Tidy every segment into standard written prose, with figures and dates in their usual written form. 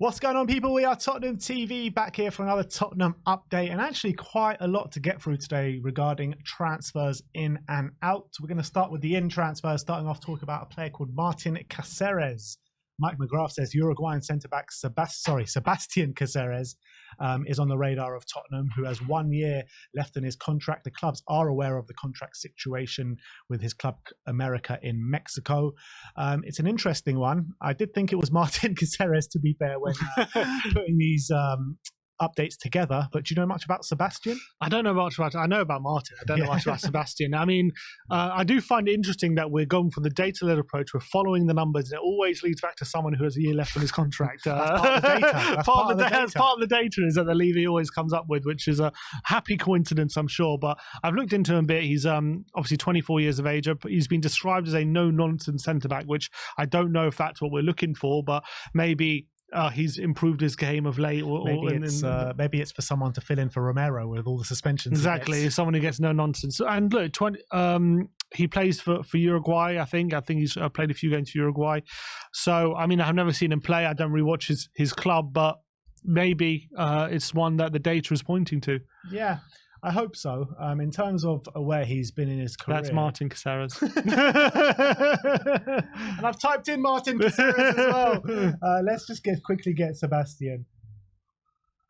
What's going on, people? We are Tottenham TV, back here for another Tottenham update, and actually quite a lot to get through today regarding transfers in and out. We're going to start with the in transfers, starting off talking about a player called Martin Caceres. Mike McGrath says Uruguayan centre-back Sebastian Caceres is on the radar of Tottenham, who has 1 year left in his contract. The clubs are aware of the contract situation with his club America in Mexico. It's an interesting one. I did think it was Martin Caceres, to be fair, when putting these updates together, but do you know much about Sebastian? I don't know much about. I know about Martin. I don't know much about Sebastian. I mean, I do find it interesting that we're going for the data-led approach. We're following the numbers, and it always leads back to someone who has a year left on his contract. That's part of the data. That's part of the data is that the Levy always comes up with, which is a happy coincidence, I'm sure. But I've looked into him a bit. He's obviously 24 years of age. He's been described as a no-nonsense centre-back, which I don't know if that's what we're looking for, but maybe he's improved his game of late. Maybe it's for someone to fill in for Romero with all the suspensions. Exactly, someone who gets no nonsense. And look, he plays for Uruguay, I think. I think he's played a few games for Uruguay. So, I mean, I've never seen him play. I don't really watch his club, but maybe it's one that the data is pointing to. Yeah. I hope so. In terms of where he's been in his career. That's Martin Caceres. And I've typed in Martin Caceres as well. Let's just quickly get Sebastian.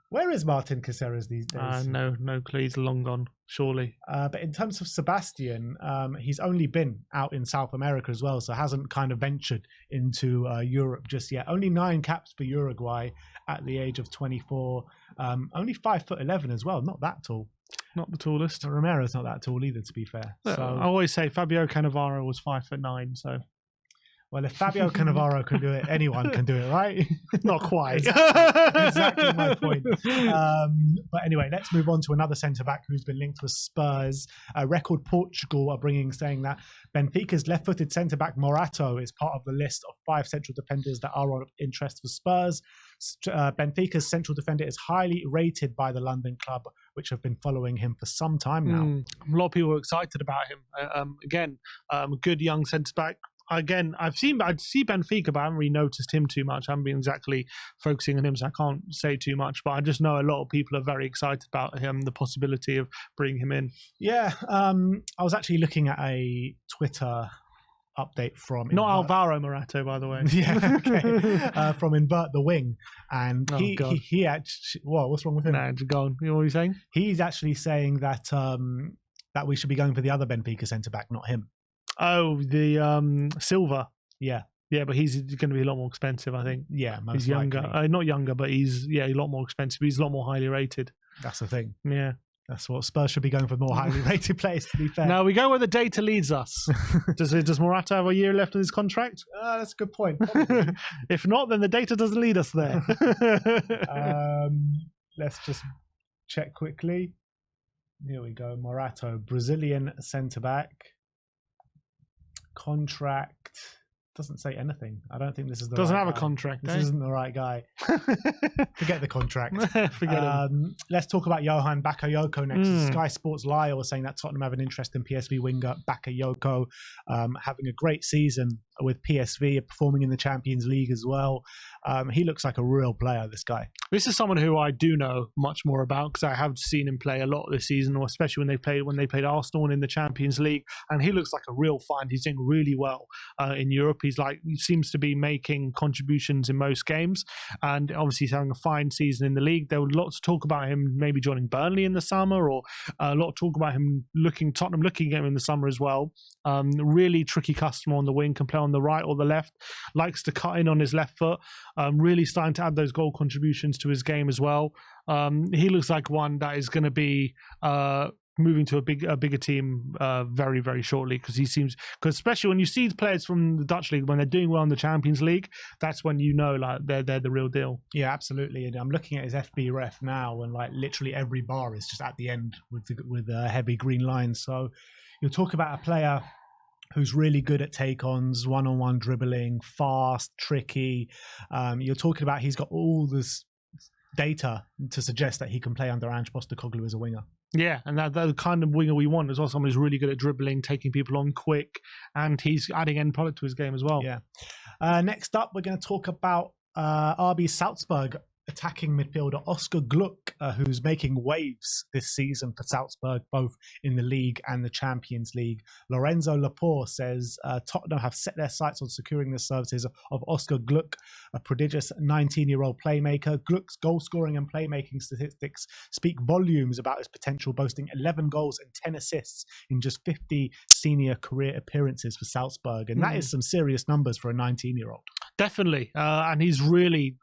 Where is Martin Caceres these days? No clue. He's long gone, surely. But in terms of Sebastian, he's only been out in South America as well, so hasn't kind of ventured into Europe just yet. Only 9 caps for Uruguay at the age of 24. Only 5'11" as well, not that tall. Not the tallest. Romero's not that tall either, to be fair. So, I always say Fabio Cannavaro was 5'9", so... Well, if Fabio Cannavaro can do it, anyone can do it, right? Not quite. Exactly my point. But anyway, let's move on to another centre-back who's been linked with Spurs. Record Portugal are saying that Benfica's left-footed centre-back Morato is part of the list of 5 central defenders that are of interest for Spurs. Benfica's central defender is highly rated by the London club, which have been following him for some time now. A lot of people are excited about him. Again, good young centre-back. Again, I see Benfica, but I haven't really noticed him too much. I haven't been exactly focusing on him, so I can't say too much. But I just know a lot of people are very excited about him, the possibility of bringing him in. Yeah, I was actually looking at a Twitter update from... Not Alvaro Morato, by the way. Yeah, okay. From Invert the Wing. And he actually... Well, what's wrong with him? Nah, go on. What are you saying? He's actually saying that that we should be going for the other Benfica centre-back, not him. Oh, the Silva. Yeah. Yeah, but he's going to be a lot more expensive, I think. Yeah, most he's younger. Not younger, but he's a lot more expensive. He's a lot more highly rated. That's the thing. Yeah. That's what Spurs should be going for, more highly rated players, to be fair. No, we go where the data leads us. Does Morato have a year left of his contract? That's a good point. If not, then the data doesn't lead us there. Let's just check quickly. Here we go. Morato, Brazilian centre-back. Contract doesn't say anything. I don't think this is the doesn't right have guy. A contract. This isn't the right guy. Forget the contract. Forget him. Let's talk about Johan Bakayoko next. Sky Sports Live was saying that Tottenham have an interest in PSV winger Bakayoko, having a great season with PSV, performing in the Champions League as well. He looks like a real player, this guy. This is someone who I do know much more about because I have seen him play a lot this season, or especially when they played Arsenal in the Champions League, and he looks like a real find. He's doing really well in Europe. He seems to be making contributions in most games, and obviously he's having a fine season in the league. There was lots of talk about him maybe joining Burnley in the summer, or a lot of talk about Tottenham looking at him in the summer as well. Really tricky customer on the wing, can play on the right or the left, likes to cut in on his left foot, really starting to add those goal contributions to his game as well. He looks like one that is going to be moving to a bigger team very, very shortly, because especially when you see players from the Dutch league, when they're doing well in the Champions League, that's when you know they're the real deal. Yeah, absolutely. And I'm looking at his FB ref now, and literally every bar is just at the end with heavy green lines. So you'll talk about a player who's really good at take-ons, one-on-one dribbling, fast, tricky. You're talking about he's got all this data to suggest that he can play under Ange Postecoglou as a winger. Yeah, and that's the kind of winger we want as well. Someone who's really good at dribbling, taking people on quick, and he's adding end product to his game as well. Yeah. Next up, we're going to talk about RB Salzburg attacking midfielder Oscar Gloukh, who's making waves this season for Salzburg, both in the league and the Champions League. Lorenzo Laporte says Tottenham have set their sights on securing the services of Oscar Gloukh, a prodigious 19-year-old playmaker. Gluck's goal-scoring and playmaking statistics speak volumes about his potential, boasting 11 goals and 10 assists in just 50 senior career appearances for Salzburg. And that is some serious numbers for a 19-year-old. Definitely. And he's really...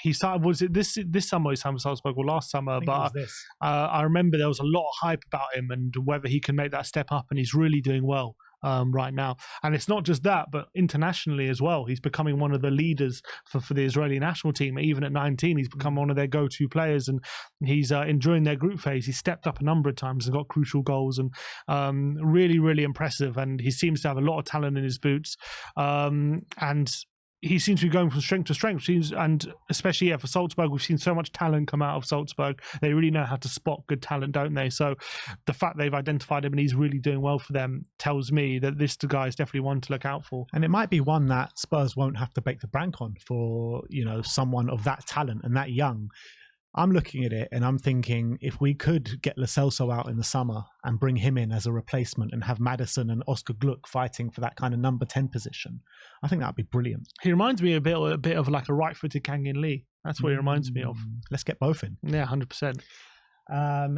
he started, was it this summer he signed for Salzburg or last summer? But I remember there was a lot of hype about him and whether he can make that step up, and he's really doing well right now. And it's not just that, but internationally as well. He's becoming one of the leaders for the Israeli national team. Even at 19, he's become one of their go-to players, and he's enjoying their group phase. He's stepped up a number of times and got crucial goals, and really, really impressive. And he seems to have a lot of talent in his boots. And he seems to be going from strength to strength. And especially for Salzburg, we've seen so much talent come out of Salzburg. They really know how to spot good talent, don't they? So the fact they've identified him and he's really doing well for them tells me that this guy is definitely one to look out for. And it might be one that Spurs won't have to break the bank on for, someone of that talent and that young. I'm looking at it and I'm thinking, if we could get Lo Celso out in the summer and bring him in as a replacement and have Maddison and Oscar Gloukh fighting for that kind of number 10 position, I think that would be brilliant. He reminds me a bit of like a right-footed Kang In Lee. That's what he reminds me of. Let's get both in. Yeah, 100%.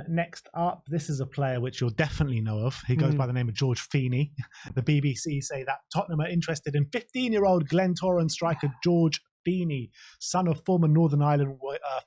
Next up, this is a player which you'll definitely know of. He goes by the name of George Feeney. The BBC say that Tottenham are interested in 15-year-old Glentoran striker George Feeney, son of former Northern Ireland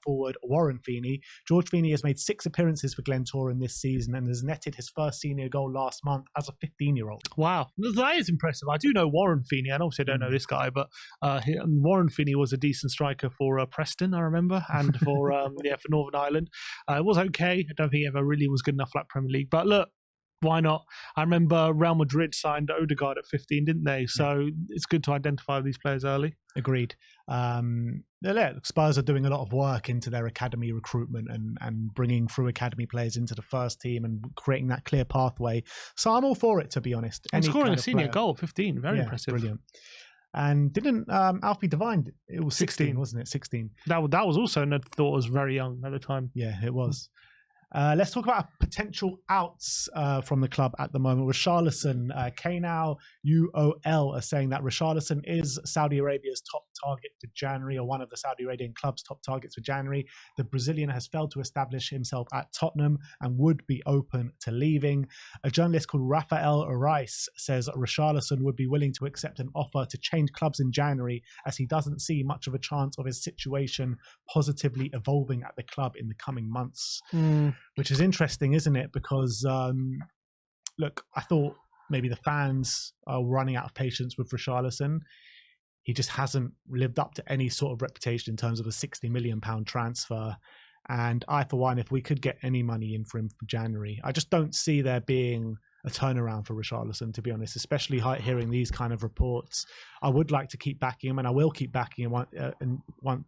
forward Warren Feeney. George Feeney has made 6 appearances for Glentoran this season and has netted his first senior goal last month as a 15-year-old. Wow, that is impressive. I do know Warren Feeney, and obviously I don't know this guy, but Warren Feeney was a decent striker for Preston, I remember, and for for Northern Ireland. It was okay. I don't think he ever really was good enough for that Premier League. But look, why not? I remember Real Madrid signed Odegaard at 15, didn't they? So it's good to identify these players early. Agreed. Spurs are doing a lot of work into their academy recruitment and bringing through academy players into the first team and creating that clear pathway. So I'm all for it, to be honest. And scoring a senior goal, 15, very impressive. Brilliant. And didn't Alfie Devine, it was 16, wasn't it? 16. That was also thought was very young at the time. Yeah, it was. Let's talk about potential outs from the club at the moment. Richarlison, K-Now UOL are saying that Richarlison is Saudi Arabia's top target for January, or one of the Saudi Arabian club's top targets for January. The Brazilian has failed to establish himself at Tottenham and would be open to leaving. A journalist called Rafael Rice says Richarlison would be willing to accept an offer to change clubs in January, as he doesn't see much of a chance of his situation positively evolving at the club in the coming months. Which is interesting, isn't it? Because, look, I thought maybe the fans are running out of patience with Richarlison. He just hasn't lived up to any sort of reputation in terms of a £60 million transfer. And I, for one, if we could get any money in for him for January, I just don't see there being a turnaround for Richarlison, to be honest, especially hearing these kind of reports. I would like to keep backing him, and I will keep backing him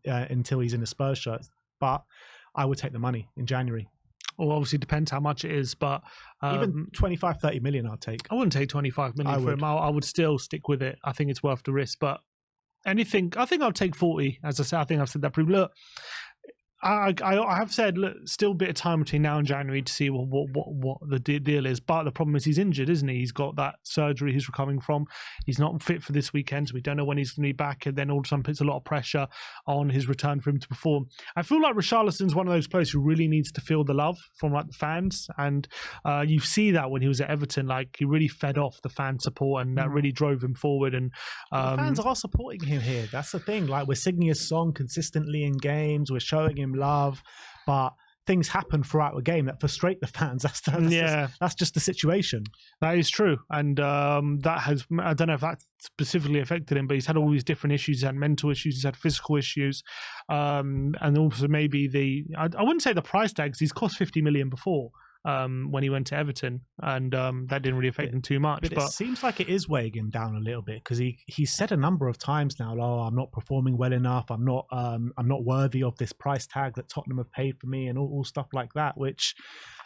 until he's in a Spurs shirt. But I would take the money in January. Well, obviously it depends how much it is, but even 25, 30 million I'll take. I wouldn't take 25 million for him. I would still stick with it. I think it's worth the risk, but anything, I think I'll take 40. As I said, I think I've said that pretty. Look, I have said, look, still a bit of time between now and January to see what the deal is. But the problem is he's injured, isn't he? He's got that surgery he's recovering from. He's not fit for this weekend, so we don't know when he's going to be back. And then all of a sudden puts a lot of pressure on his return for him to perform. I feel like Richarlison's one of those players who really needs to feel the love from like the fans. And you see that when he was at Everton, like he really fed off the fan support, and that really drove him forward. And the fans are supporting him here. That's the thing. Like, we're singing his song consistently in games. We're showing him love, but things happen throughout the game that frustrate the fans. That's just the situation. That is true, and that has, I don't know if that specifically affected him, but he's had all these different issues. He's had mental issues, he's had physical issues, and also maybe I wouldn't say the price tags. He's cost 50 million before. When he went to Everton, and that didn't really affect him too much. But it seems like it is weighing him down a little bit, because he said a number of times now, I'm not performing well enough. I'm not worthy of this price tag that Tottenham have paid for me, and all stuff like that. Which,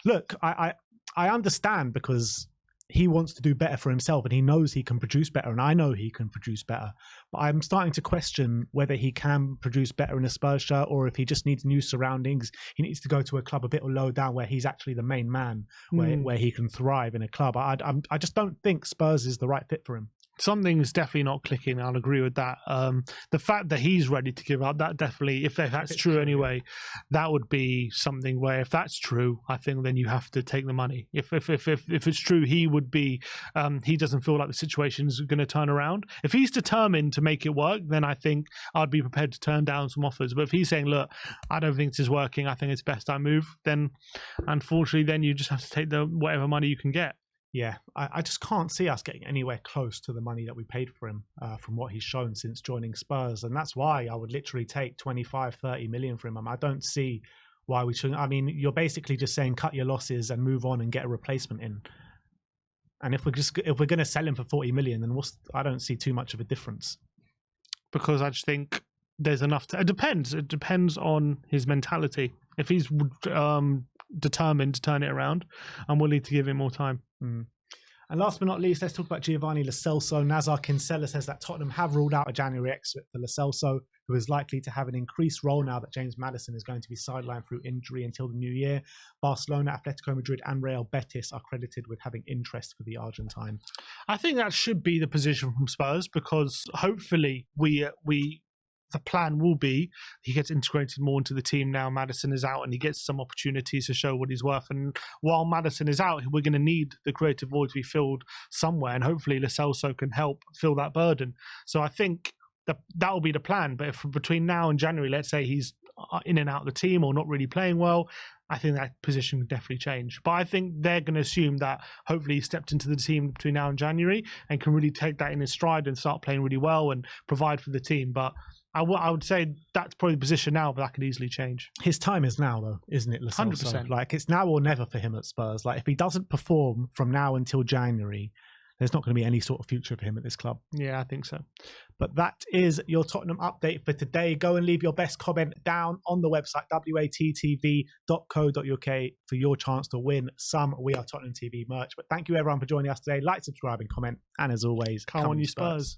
look, I understand, because he wants to do better for himself, and he knows he can produce better, and I know he can produce better. But I'm starting to question whether he can produce better in a Spurs shirt, or if he just needs new surroundings. He needs to go to a club a bit low down where he's actually the main man, where he can thrive in a club. I just don't think Spurs is the right fit for him. Something's definitely not clicking. I'll agree with that. The fact that he's ready to give up, that definitely, if that's true anyway, that would be something where, if that's true, I think then you have to take the money. If it's true, he would be, he doesn't feel like the situation's going to turn around. If he's determined to make it work, then I think I'd be prepared to turn down some offers. But if he's saying, look, I don't think this is working, I think it's best I move, then unfortunately, then you just have to take the whatever money you can get. Yeah, I just can't see us getting anywhere close to the money that we paid for him from what he's shown since joining Spurs. And that's why I would literally take 25, 30 million from him. I don't see why we shouldn't. I mean, you're basically just saying cut your losses and move on and get a replacement in. And if we're going to sell him for 40 million, then I don't see too much of a difference. Because I just think there's enough it depends on his mentality. If he's determined to turn it around, I'm willing to give him more time. And last but not least, let's talk about Giovanni Lo Celso. Nazar Kinsella says that Tottenham have ruled out a January exit for Lo Celso, who is likely to have an increased role now that James Maddison is going to be sidelined through injury until the new year. Barcelona, Atletico Madrid and Real Betis are credited with having interest for the Argentine. I think that should be the position from Spurs, because hopefully the plan will be he gets integrated more into the team now. Maddison is out and he gets some opportunities to show what he's worth. And while Maddison is out, we're going to need the creative void to be filled somewhere. And hopefully Lo Celso can help fill that burden. So I think that will be the plan. But if between now and January, let's say he's in and out of the team or not really playing well, I think that position would definitely change. But I think they're going to assume that hopefully he stepped into the team between now and January and can really take that in his stride and start playing really well and provide for the team. But I would say that's probably the position now, but that could easily change. His time is now, though, isn't it, Lo Celso? 100%. Like, it's now or never for him at Spurs. Like, if he doesn't perform from now until January, there's not going to be any sort of future for him at this club. Yeah, I think so. But that is your Tottenham update for today. Go and leave your best comment down on the website, WeAreTottenhamTV.co.uk, for your chance to win some We Are Tottenham TV merch. But thank you, everyone, for joining us today. Like, subscribe, and comment. And as always, come on, you Spurs.